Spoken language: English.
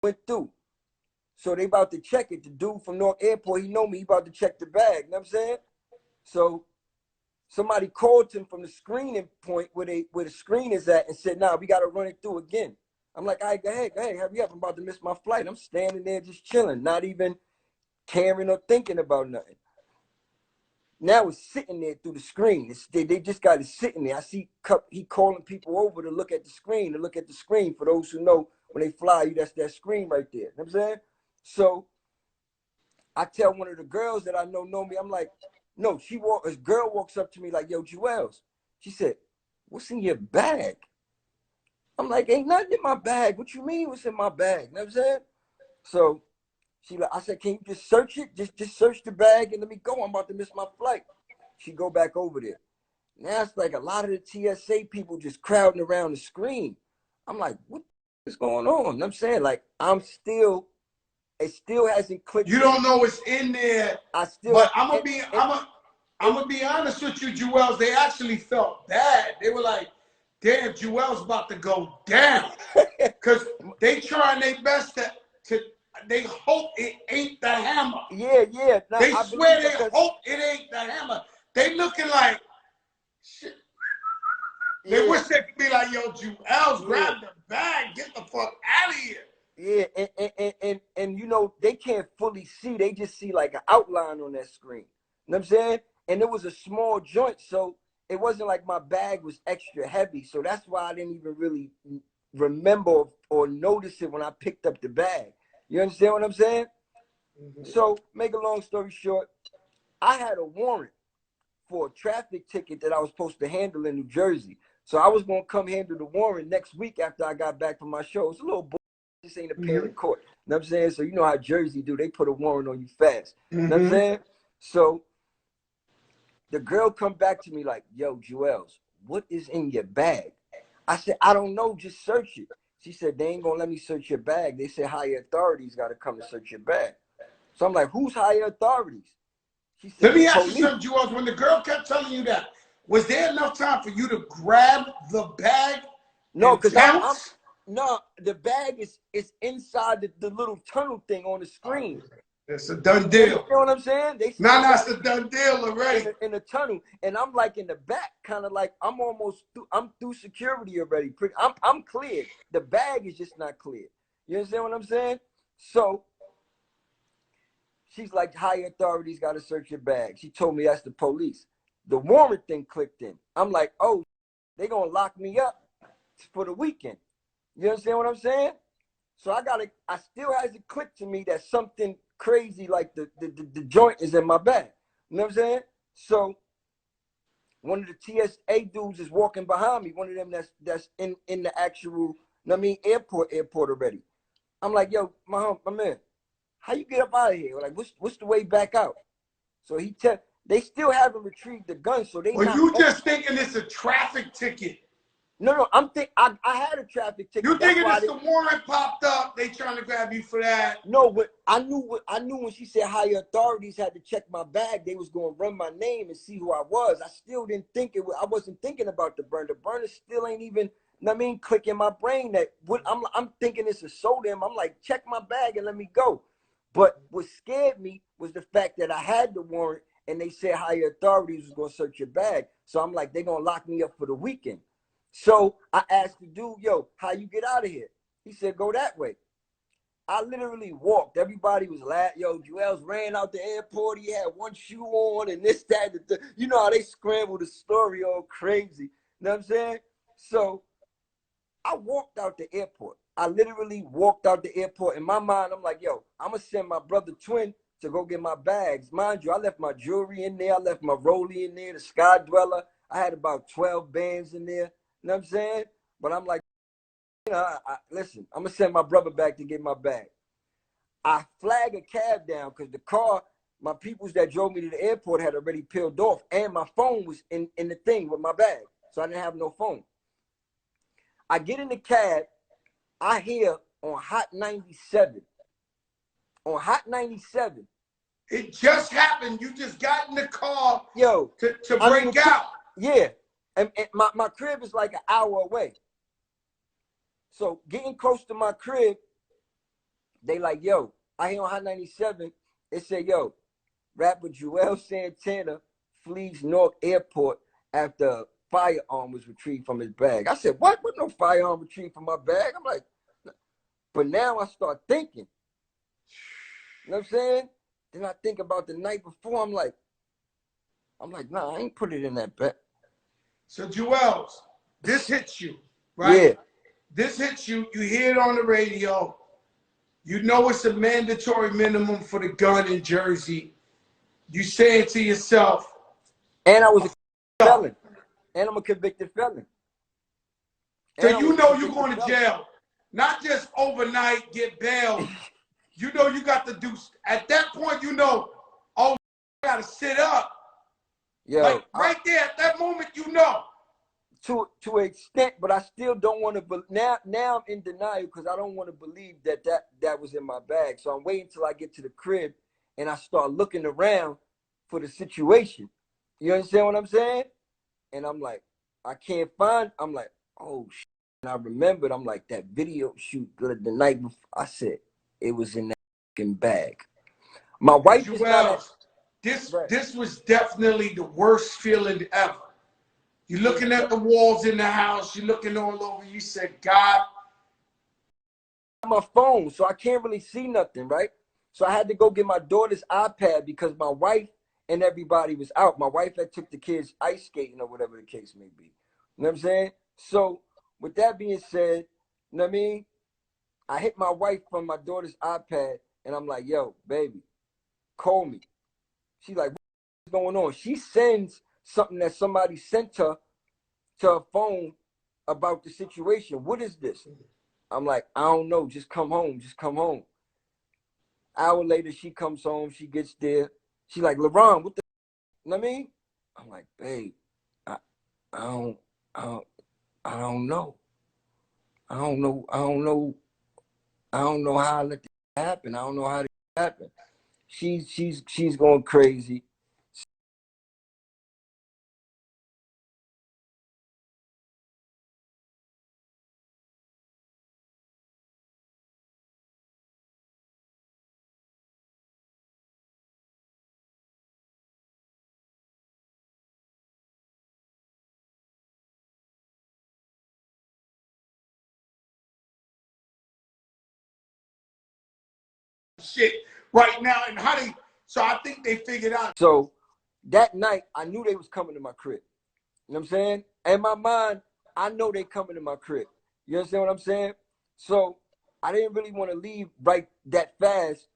went through. So they about to check it. The dude from North Airport, he know me. He about to check the bag. You know what I'm saying? So somebody called him from the screening point where the screen is at and said, "Nah, we got to run it through again." I'm like, "All right, go ahead, hurry up. I'm about to miss my flight." I'm standing there just chilling, not even caring or thinking about nothing. Now it's sitting there through the screen. They just got it sitting there. I see he calling people over to look at the screen, For those who know, when they fly you, that's that screen right there. You know what I'm saying? So I tell one of the girls that I know me, I'm like, no, a girl walks up to me like, "Yo, Juelz." She said, "What's in your bag?" I'm like, "Ain't nothing in my bag." "What you mean what's in my bag?" You know what I'm saying? So I said, "Can you just search it? Just search the bag and let me go. I'm about to miss my flight." She go back over there. Now it's like a lot of the TSA people just crowding around the screen. I'm like, what is going on? You know what I'm saying? Like, it still hasn't clicked. You don't know what's in there. But I'm gonna be honest with you, Juelz. They actually felt bad. They were like, "Damn, Juelz about to go down," because they trying their best to. They hope it ain't the hammer. Yeah. Now, they swear they hope it ain't the hammer. They looking like shit. They wish they could be like, "Yo, Juelz, grab the bag, get the fuck out of here." Yeah, and you know, they can't fully see. They just see like an outline on that screen. You know what I'm saying? And it was a small joint, so it wasn't like my bag was extra heavy. So that's why I didn't even really remember or notice it when I picked up the bag. You understand what I'm saying? So, make a long story short, I had a warrant for a traffic ticket that I was supposed to handle in New Jersey. So I was going to come handle the warrant next week after I got back from my show. It's a little this ain't a parent court. You know what I'm saying? So you know how Jersey do. They put a warrant on you fast. You know what I'm saying? So the girl come back to me like, "Yo, Juelz, what is in your bag?" I said, "I don't know. Just search it." She said, "They ain't going to let me search your bag. They said higher authorities got to come and search your bag." So I'm like, "Who's higher authorities?" She said, "Let me ask "Police." you something, Juelz. When the girl kept telling you that, was there enough time for you to grab the bag? No, because no, the bag is inside the little tunnel thing on the screen. It's a done deal. You know what I'm saying? It's a done deal already. In the tunnel, and I'm like in the back, kind of like I'm through security already. I'm clear. The bag is just not clear. You understand what I'm saying? So she's like, "Higher authorities got to search your bag." She told me that's the police. The warrant thing clicked in. I'm like, "Oh, they gonna lock me up for the weekend." You understand what I'm saying? So I still hasn't clicked to me that something crazy like the joint is in my bag. You know what I'm saying? So one of the TSA dudes is walking behind me, one of them that's in the actual, you know what I mean, airport already. I'm like, "Yo, my man, how you get up out of here? Like, what's the way back out?" So they still haven't retrieved the gun, so they Well, you just thinking it's a traffic ticket. No, I had a traffic ticket. You thinking it's the warrant popped up? They trying to grab you for that? No, but I knew when she said higher authorities had to check my bag, they was gonna run my name and see who I was. I still didn't think it was. I wasn't thinking about the burner. The burner still ain't even. You know what I mean, click in my brain that what I'm thinking it's a soda. I'm like, check my bag and let me go. But what scared me was the fact that I had the warrant and they said higher authorities was gonna search your bag. So I'm like, they're gonna lock me up for the weekend. So I asked the dude, "Yo, how you get out of here?" He said, "Go that way." I literally walked. Everybody was laughing. "Yo, Juelz ran out the airport. He had one shoe on and this, that, you know how they scramble the story all crazy. You know what I'm saying? So I walked out the airport. I literally walked out the airport. In my mind, I'm like, "Yo, I'm going to send my brother Twin to go get my bags." Mind you, I left my jewelry in there. I left my rollie in there, the Sky Dweller. I had about 12 bands in there. You know what I'm saying? But I'm like, you know, listen, I'm going to send my brother back to get my bag. I flag a cab down because the car, my peoples that drove me to the airport had already peeled off, and my phone was in the thing with my bag. So I didn't have no phone. I get in the cab. I hear on Hot 97. On Hot 97. It just happened. You just got in the car, yo, to break out. Yeah. And my crib is like an hour away. So getting close to my crib, They like, yo, I hear on Hot 97, it said, yo, rapper Juelz Santana flees Newark Airport after a firearm was retrieved from his bag. I said, what? What no firearm retrieved from my bag? I'm like, but now I start thinking. You know what I'm saying? Then I think about the night before. I'm like, nah, I ain't put it in that bag. So Juelz, this hits you, right? Yeah. This hits you. You hear it on the radio. You know it's a mandatory minimum for the gun in Jersey. You say it to yourself. And I was a felon. And I'm a convicted felon. So you know you're going to jail. Not just overnight, get bailed. You know you got to do, at that point, you know, oh, I got to sit up. Yo, like right there at that moment, you know. To an extent, but I still don't want to. Now I'm in denial because I don't want to believe that was in my bag. So I'm waiting till I get to the crib and I start looking around for the situation. You understand what I'm saying? And I'm like, I can't find. I'm like, oh shit. And I remembered. I'm like, that video shoot the night before. I said it was in that fucking bag. My wife is not. This was definitely the worst feeling ever. You're looking at the walls in the house. You're looking all over. You said, God. My phone, so I can't really see nothing, right? So I had to go get my daughter's iPad because my wife and everybody was out. My wife had took the kids ice skating or whatever the case may be. You know what I'm saying? So with that being said, you know what I mean? I hit my wife from my daughter's iPad and I'm like, yo, baby, call me. She's like, what's going on? She sends something that somebody sent her to her phone about the situation. What is this? I'm like, I don't know. Just come home. Just come home. Hour later, she comes home. She gets there. She like, LeBron, what the? You know what I mean? I'm like, babe, I don't know. I don't know. I don't know how I let this happen. I don't know how it happened. She's going crazy. Shit right now. And honey, so I think they figured out. So that night, I knew they was coming to my crib. You know what I'm saying? In my mind, I know they coming to my crib. You understand what I'm saying? So I didn't really want to leave right that fast